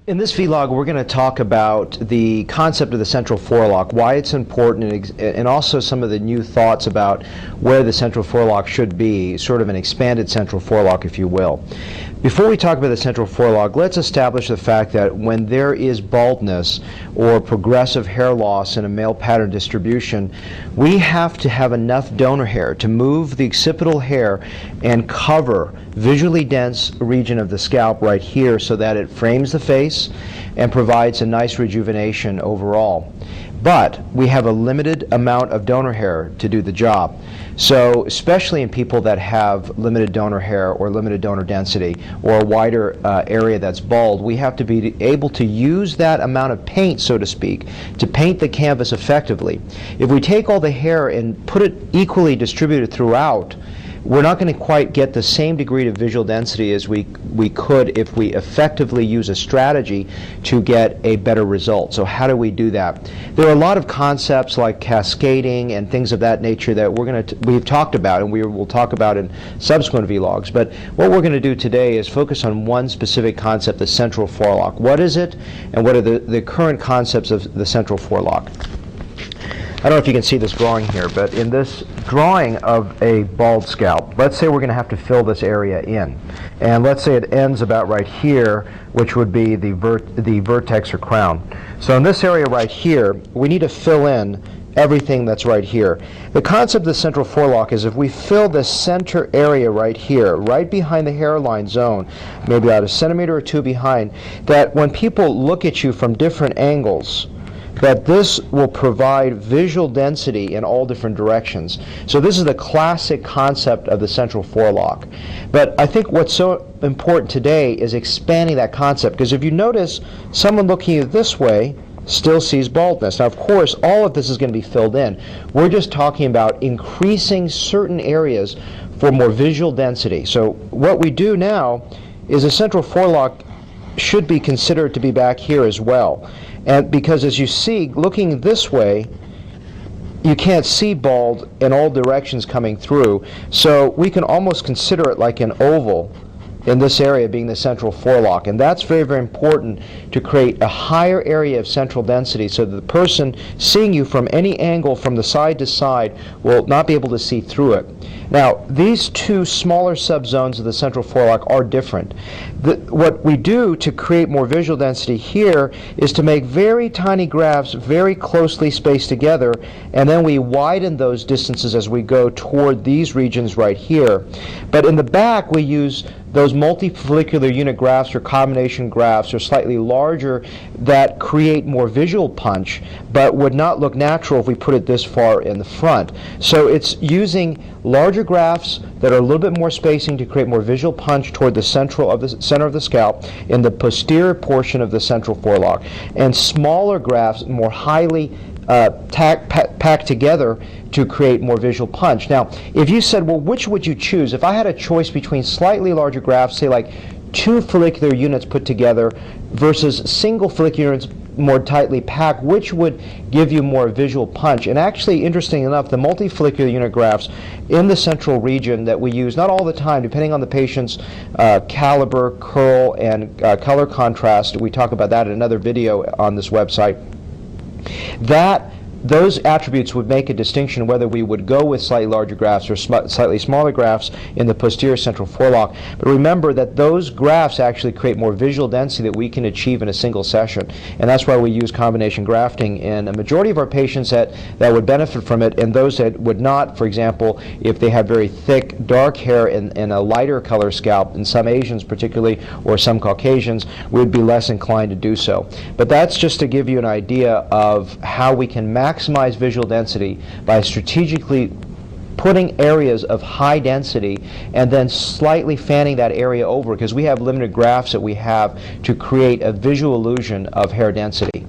In this vlog, we're going to talk about the concept of the central forelock, why it's important, and also some of the new thoughts about where the central forelock should be, sort of an expanded central forelock, if you will. Before we talk about the central forelock, let's establish the fact that when there is baldness or progressive hair loss in a male pattern distribution, we have to have enough donor hair to move the occipital hair and cover visually dense region of the scalp right here so that it frames the face and provides a nice rejuvenation overall. But we have a limited amount of donor hair to do the job. So especially in people that have limited donor hair or limited donor density or a wider area that's bald, we have to be able to use that amount of paint, so to speak, to paint the canvas effectively. If we take all the hair and put it equally distributed throughout, we're not going to quite get the same degree of visual density as we could if we effectively use a strategy to get a better result. So how do we do that? There are a lot of concepts like cascading and things of that nature that we've talked about, and we will talk about in subsequent vlogs. But what we're going to do today is focus on one specific concept, the central forelock. What is it, and what are the current concepts of the central forelock? I don't know if you can see this drawing here, but in this drawing of a bald scalp, let's say we're going to have to fill this area in. And let's say it ends about right here, which would be the vertex or crown. So in this area right here, we need to fill in everything that's right here. The concept of the central forelock is if we fill the center area right here, right behind the hairline zone, maybe about a centimeter or two behind, that when people look at you from different angles, that this will provide visual density in all different directions. So this is the classic concept of the central forelock. But I think what's so important today is expanding that concept, because if you notice, someone looking at it this way still sees baldness. Now, of course, all of this is going to be filled in. We're just talking about increasing certain areas for more visual density. So what we do now is a central forelock should be considered to be back here as well. And because as you see, looking this way, you can't see bald in all directions coming through. So we can almost consider it like an oval in this area being the central forelock. And that's very, very important to create a higher area of central density so that the person seeing you from any angle from the side to side will not be able to see through it. Now, these two smaller subzones of the central forelock are different. What we do to create more visual density here is to make very tiny grafts very closely spaced together, and then we widen those distances as we go toward these regions right here. But in the back, we use those multifollicular unit grafts or combination grafts or slightly larger that create more visual punch but would not look natural if we put it this far in the front. So it's using larger grafts that are a little bit more spacing to create more visual punch toward the center of the scalp in the posterior portion of the central forelock, and smaller grafts more highly packed together to create more visual punch. Now, if you said, well, which would you choose? If I had a choice between slightly larger grafts, say like 2 follicular units put together versus single follicular units more tightly packed, which would give you more visual punch? And actually, interesting enough, the multifollicular unit grafts in the central region that we use, not all the time, depending on the patient's caliber, curl, and color contrast, we talk about that in another video on this website, those attributes would make a distinction whether we would go with slightly larger grafts or slightly smaller grafts in the posterior central forelock. But remember that those grafts actually create more visual density that we can achieve in a single session. And that's why we use combination grafting in a majority of our patients that would benefit from it, and those that would not, for example, if they have very thick, dark hair in a lighter color scalp, in some Asians particularly, or some Caucasians, we would be less inclined to do so. But that's just to give you an idea of how we can maximize visual density by strategically putting areas of high density and then slightly fanning that area over, because we have limited grafts that we have to create a visual illusion of hair density.